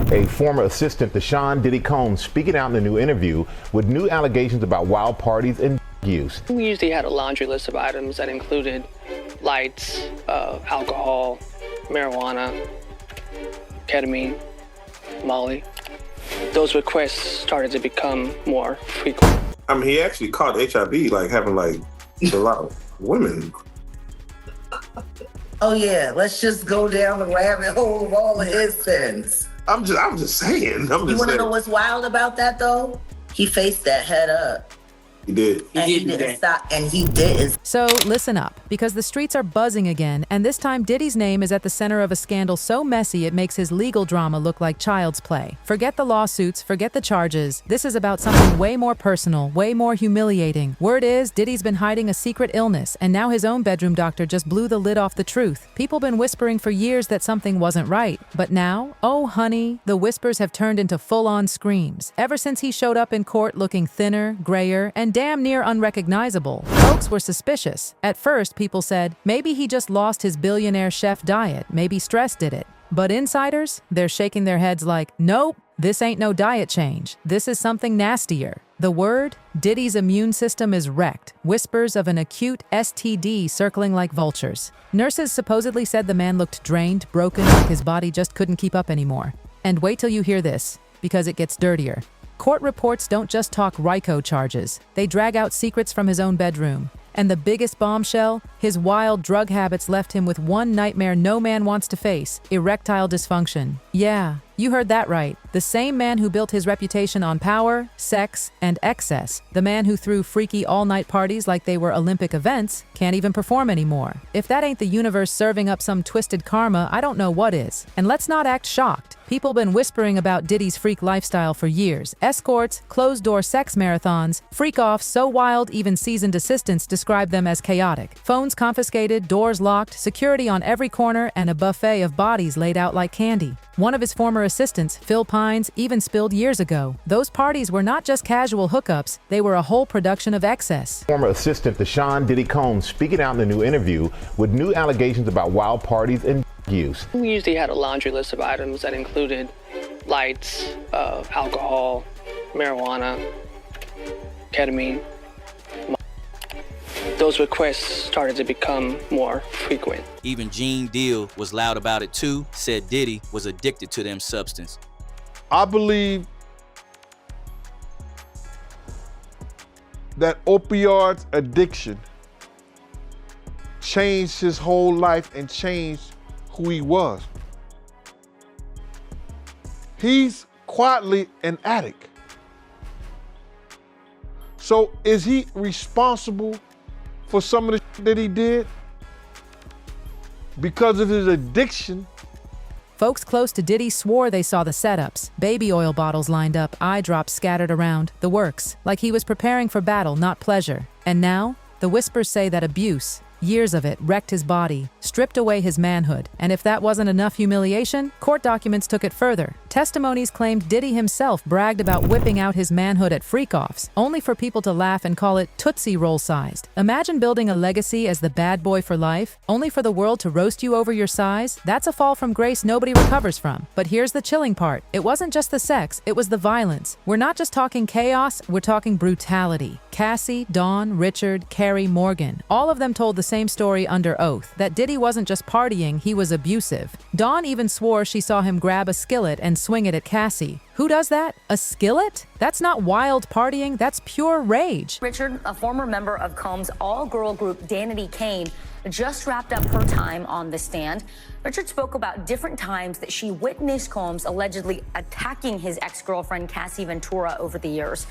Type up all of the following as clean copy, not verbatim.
A former assistant to Sean Diddy Combs speaking out in a new interview with new allegations about wild parties and use. We usually had a laundry list of items that included lights, alcohol, marijuana, ketamine, Molly. Those requests started to become more frequent. I mean, he actually caught HIV, like having like a lot of women. Oh yeah, let's just go down the rabbit hole of all of his sins. I'm just saying. You want to know what's wild about that though? He faced that head up. He did. And he didn't stop. And he didn't. So listen up, because the streets are buzzing again, and this time Diddy's name is at the center of a scandal so messy it makes his legal drama look like child's play. Forget the lawsuits, forget the charges. This is about something way more personal, way more humiliating. Word is, Diddy's been hiding a secret illness, and now his own bedroom doctor just blew the lid off the truth. People been whispering for years that something wasn't right. But now, oh honey, the whispers have turned into full-on screams. Ever since he showed up in court looking thinner, grayer, and damn near unrecognizable, folks were suspicious. At first, people said, maybe he just lost his billionaire chef diet, maybe stress did it. But insiders, they're shaking their heads like, nope, this ain't no diet change. This is something nastier. The word? Diddy's immune system is wrecked. Whispers of an acute STD circling like vultures. Nurses supposedly said the man looked drained, broken, like his body just couldn't keep up anymore. And wait till you hear this, because it gets dirtier. Court reports don't just talk RICO charges. They drag out secrets from his own bedroom. And the biggest bombshell? His wild drug habits left him with one nightmare no man wants to face: erectile dysfunction. Yeah, you heard that right. The same man who built his reputation on power, sex, and excess. The man who threw freaky all-night parties like they were Olympic events can't even perform anymore. If that ain't the universe serving up some twisted karma, I don't know what is. And let's not act shocked. People been whispering about Diddy's freak lifestyle for years. Escorts, closed-door sex marathons, freak-offs so wild even seasoned assistants describe them as chaotic. Phones confiscated, doors locked, security on every corner, and a buffet of bodies laid out like candy. One of his former assistants, Phil Pines, even spilled years ago. Those parties were not just casual hookups, they were a whole production of excess. Former assistant to Sean Diddy Combs speaking out in a new interview with new allegations about wild parties and use. We usually had a laundry list of items that included lights, alcohol, marijuana, ketamine. Those requests started to become more frequent. Even Gene Deal was loud about it too, said Diddy was addicted to them substance. I believe that opioid addiction changed his whole life and changed who he was. He's quietly an addict. So is he responsible for some of the shit that he did? Because of his addiction. Folks close to Diddy swore they saw the setups. Baby oil bottles lined up, eye drops scattered around, the works. Like he was preparing for battle, not pleasure. And now, the whispers say that abuse, years of it, wrecked his body, stripped away his manhood. And if that wasn't enough humiliation, court documents took it further. Testimonies claimed Diddy himself bragged about whipping out his manhood at freak-offs, only for people to laugh and call it Tootsie Roll-sized. Imagine building a legacy as the bad boy for life, only for the world to roast you over your size. That's a fall from grace nobody recovers from. But here's the chilling part. It wasn't just the sex, it was the violence. We're not just talking chaos, we're talking brutality. Cassie, Dawn, Richard, Carrie, Morgan, all of them told the same story under oath, that Diddy wasn't just partying, he was abusive. Dawn even swore she saw him grab a skillet and swing it at Cassie. Who does that? A skillet? That's not wild partying, that's pure rage. Richard, a former member of Combs' all-girl group Danity Kane, just wrapped up her time on the stand. Richard spoke about different times that she witnessed Combs allegedly attacking his ex-girlfriend Cassie Ventura over the years,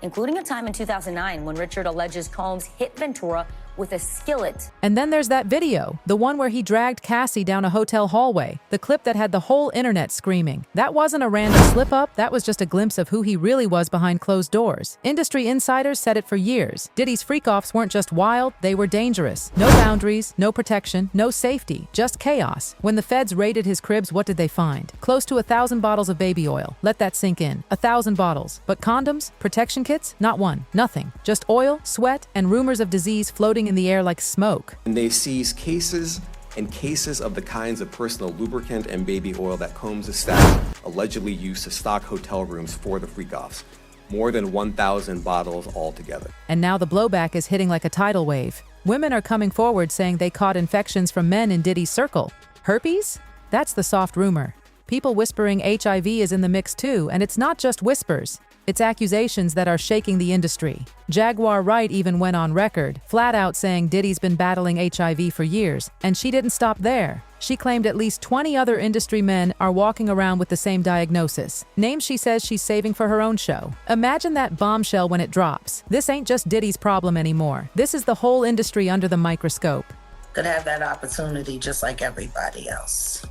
including a time in 2009 when Richard alleges Combs hit Ventura with a skillet. And then there's that video, the one where he dragged Cassie down a hotel hallway, the clip that had the whole internet screaming. That wasn't a random slip-up, that was just a glimpse of who he really was behind closed doors. Industry insiders said it for years. Diddy's freak-offs weren't just wild, they were dangerous. No boundaries, no protection, no safety, just chaos. When the feds raided his cribs, what did they find? Close to 1,000 bottles of baby oil. Let that sink in. 1,000 bottles. But condoms? Protection kits? Not one. Nothing. Just oil, sweat, and rumors of disease floating in the air like smoke. And they seized cases and cases of the kinds of personal lubricant and baby oil that Combs' staff allegedly used to stock hotel rooms for the freak-offs. More than 1,000 bottles altogether. And now the blowback is hitting like a tidal wave. Women are coming forward saying they caught infections from men in Diddy's circle. Herpes? That's the soft rumor. People whispering HIV is in the mix too, and it's not just whispers. It's accusations that are shaking the industry. Jaguar Wright even went on record, flat out saying Diddy's been battling HIV for years, and she didn't stop there. She claimed at least 20 other industry men are walking around with the same diagnosis, names she says she's saving for her own show. Imagine that bombshell when it drops. This ain't just Diddy's problem anymore. This is the whole industry under the microscope. Could have that opportunity just like everybody else.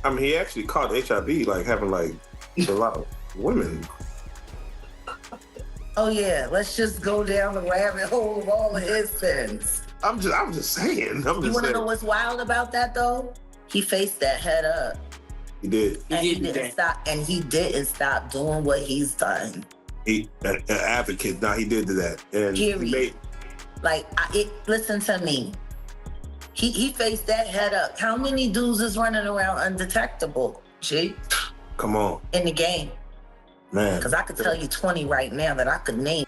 I mean, he actually caught HIV, like having like a lot of women. Oh yeah, let's just go down the rabbit hole of all of his sins. I'm just saying. You want to know what's wild about that though? He faced that head up. He did. And he didn't stop. And he didn't stop doing what he's done. He an advocate. Now he did that. And period. Listen to me. He faced that head up. How many dudes is running around undetectable? G. Come on. In the game. Man. Because I could tell you 20 right now that I could name.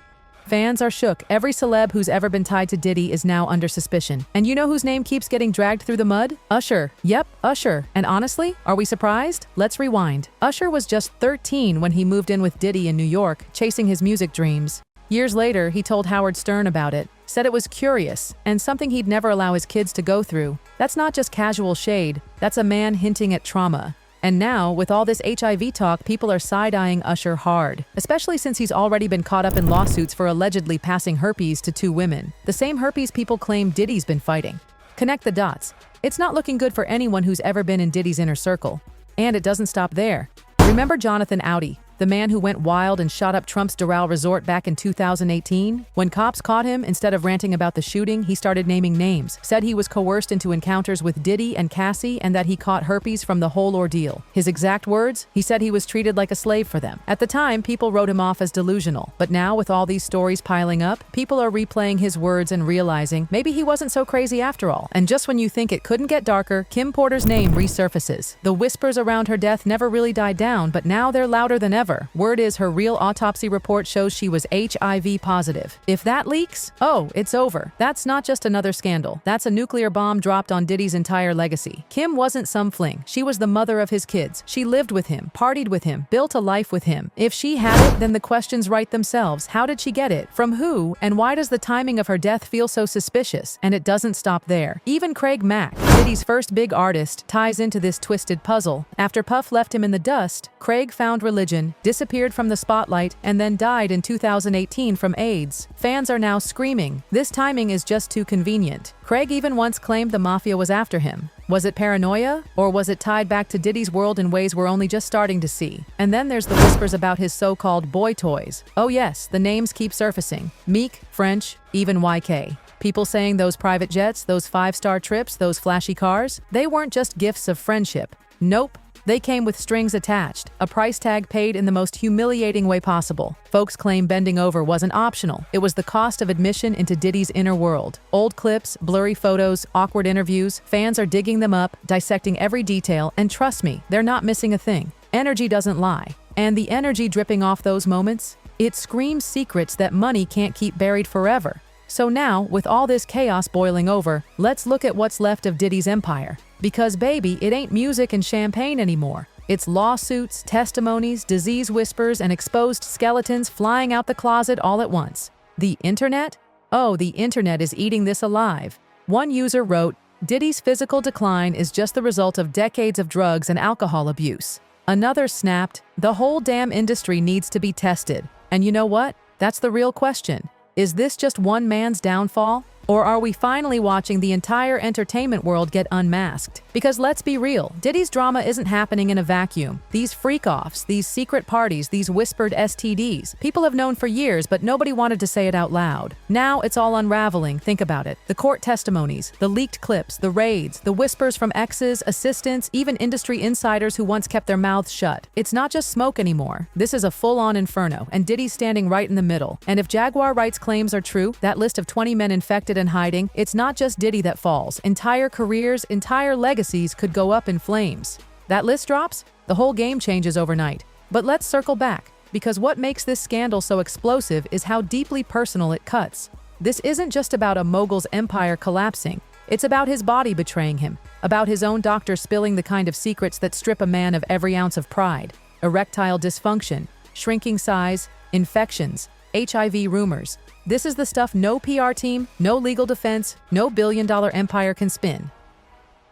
Fans are shook. Every celeb who's ever been tied to Diddy is now under suspicion. And you know whose name keeps getting dragged through the mud? Usher. Yep, Usher. And honestly, are we surprised? Let's rewind. Usher was just 13 when he moved in with Diddy in New York, chasing his music dreams. Years later, he told Howard Stern about it, said it was curious and something he'd never allow his kids to go through. That's not just casual shade, that's a man hinting at trauma. And now, with all this HIV talk, people are side-eyeing Usher hard, especially since he's already been caught up in lawsuits for allegedly passing herpes to 2 women, the same herpes people claim Diddy's been fighting. Connect the dots. It's not looking good for anyone who's ever been in Diddy's inner circle. And it doesn't stop there. Remember Jonathan Audi, the man who went wild and shot up Trump's Doral Resort back in 2018? When cops caught him, instead of ranting about the shooting, he started naming names, said he was coerced into encounters with Diddy and Cassie and that he caught herpes from the whole ordeal. His exact words? He said he was treated like a slave for them. At the time, people wrote him off as delusional. But now, with all these stories piling up, people are replaying his words and realizing maybe he wasn't so crazy after all. And just when you think it couldn't get darker, Kim Porter's name resurfaces. The whispers around her death never really died down, but now they're louder than ever. Word is her real autopsy report shows she was HIV positive. If that leaks, oh, it's over. That's not just another scandal. That's a nuclear bomb dropped on Diddy's entire legacy. Kim wasn't some fling. She was the mother of his kids. She lived with him, partied with him, built a life with him. If she had it, then the questions write themselves. How did she get it? From who? And why does the timing of her death feel so suspicious? And it doesn't stop there. Even Craig Mack, Diddy's first big artist, ties into this twisted puzzle. After Puff left him in the dust, Craig found religion, disappeared from the spotlight, and then died in 2018 from AIDS. Fans are now screaming, this timing is just too convenient. Craig even once claimed the mafia was after him. Was it paranoia? Or was it tied back to Diddy's world in ways we're only just starting to see? And then there's the whispers about his so-called boy toys. Oh yes, the names keep surfacing. Meek, French, even YK. People saying those private jets, those 5-star trips, those flashy cars, they weren't just gifts of friendship. Nope. They came with strings attached, a price tag paid in the most humiliating way possible. Folks claim bending over wasn't optional. It was the cost of admission into Diddy's inner world. Old clips, blurry photos, awkward interviews, fans are digging them up, dissecting every detail, and trust me, they're not missing a thing. Energy doesn't lie. And the energy dripping off those moments? It screams secrets that money can't keep buried forever. So now, with all this chaos boiling over, let's look at what's left of Diddy's empire. Because baby, it ain't music and champagne anymore. It's lawsuits, testimonies, disease whispers, and exposed skeletons flying out the closet all at once. The internet? Oh, the internet is eating this alive. One user wrote, Diddy's physical decline is just the result of decades of drugs and alcohol abuse. Another snapped, the whole damn industry needs to be tested. And you know what? That's the real question. Is this just one man's downfall? Or are we finally watching the entire entertainment world get unmasked? Because let's be real, Diddy's drama isn't happening in a vacuum. These freak-offs, these secret parties, these whispered STDs, people have known for years, but nobody wanted to say it out loud. Now it's all unraveling, think about it. The court testimonies, the leaked clips, the raids, the whispers from exes, assistants, even industry insiders who once kept their mouths shut. It's not just smoke anymore. This is a full-on inferno, and Diddy's standing right in the middle. And if Jaguar Wright's claims are true, that list of 20 men infected protected and hiding, it's not just Diddy that falls. Entire careers, entire legacies could go up in flames. That list drops, the whole game changes overnight. But let's circle back, because what makes this scandal so explosive is how deeply personal it cuts. This isn't just about a mogul's empire collapsing. It's about his body betraying him, about his own doctor spilling the kind of secrets that strip a man of every ounce of pride. Erectile dysfunction, shrinking size, infections, HIV rumors. This is the stuff no PR team, no legal defense, no billion-dollar empire can spin.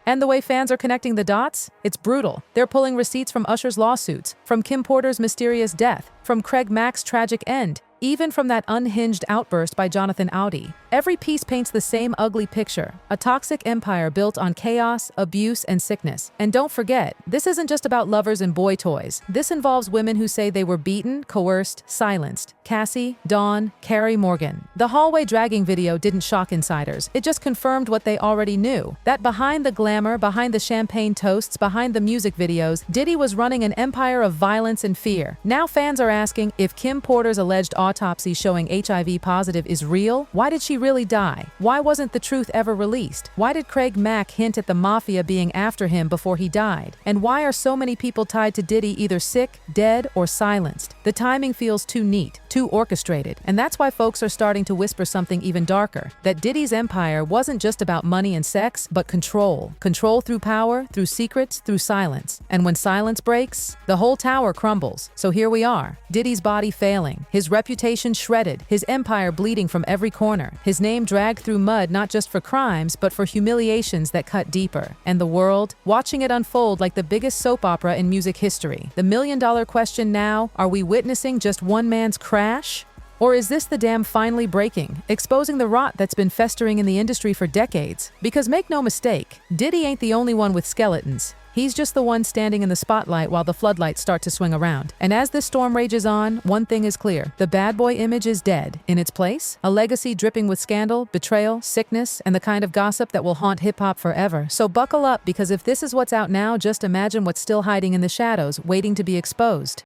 And the way fans are connecting the dots? It's brutal. They're pulling receipts from Usher's lawsuits, from Kim Porter's mysterious death, from Craig Mack's tragic end, even from that unhinged outburst by Jonathan Audi. Every piece paints the same ugly picture, a toxic empire built on chaos, abuse, and sickness. And don't forget, this isn't just about lovers and boy toys. This involves women who say they were beaten, coerced, silenced. Cassie, Dawn, Carrie Morgan. The hallway dragging video didn't shock insiders. It just confirmed what they already knew. That behind the glamour, behind the champagne toasts, behind the music videos, Diddy was running an empire of violence and fear. Now fans are asking, if Kim Porter's alleged autopsy showing HIV positive is real, why did she really die? Why wasn't the truth ever released? Why did Craig Mack hint at the mafia being after him before he died? And why are so many people tied to Diddy either sick, dead, or silenced? The timing feels too neat, too orchestrated, and that's why folks are starting to whisper something even darker, that Diddy's empire wasn't just about money and sex, but control. Control through power, through secrets, through silence. And when silence breaks, the whole tower crumbles. So here we are, Diddy's body failing, his reputation shredded, his empire bleeding from every corner, his name dragged through mud not just for crimes, but for humiliations that cut deeper. And the world, watching it unfold like the biggest soap opera in music history. The million-dollar question now, are we witnessing just one man's crash? Or is this the dam finally breaking, exposing the rot that's been festering in the industry for decades? Because make no mistake, Diddy ain't the only one with skeletons. He's just the one standing in the spotlight while the floodlights start to swing around. And as this storm rages on, one thing is clear. The bad boy image is dead. In its place, a legacy dripping with scandal, betrayal, sickness, and the kind of gossip that will haunt hip-hop forever. So buckle up, because if this is what's out now, just imagine what's still hiding in the shadows, waiting to be exposed.